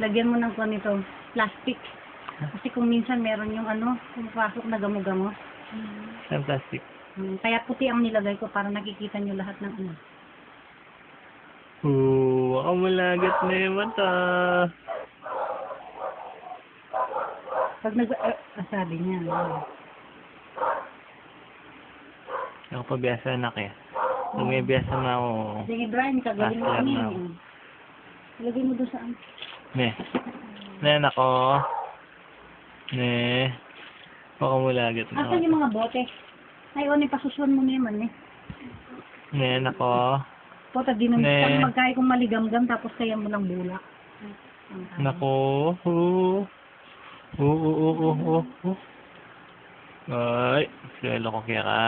Lagyan mo ng ganito, plastic. Kasi kung minsan meron yung ano, pumapasok na gamo-gamo. Saan plastic? Kaya puti ang nilagay ko para nakikita nyo lahat ng ano. Baka malagat na yung mata. Pag sabi niya, Ako pa biyasa anak eh. Pag may biyasa na ako. sige Brian, kagawin mo Pastor kami. na ako. Lagay mo doon sa ano. Ne. Ne anak ko. Ne. Baka malagat na Asan yung mga bote? Ay, o, pasusuan mo naman eh. Ne anak ko. Pota, di nung Ne. magkaya kong maligamgam tapos kaya mo ng bulak. Nako. Ay, selo ko kaya ka.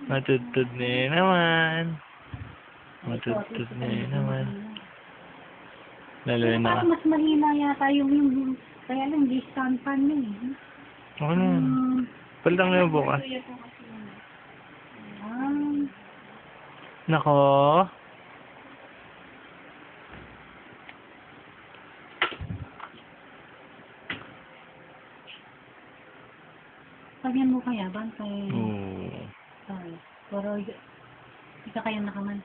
Matutod na naman. Matutod na naman. Lalo Pero na. parang mas mahina yata yung kaya lang di stand pan yun eh. Ako na. Palitan mo yung bukas. Nako. Pagyan mo kaya ba? Kaya, Oo. pero ika kaya nakaman.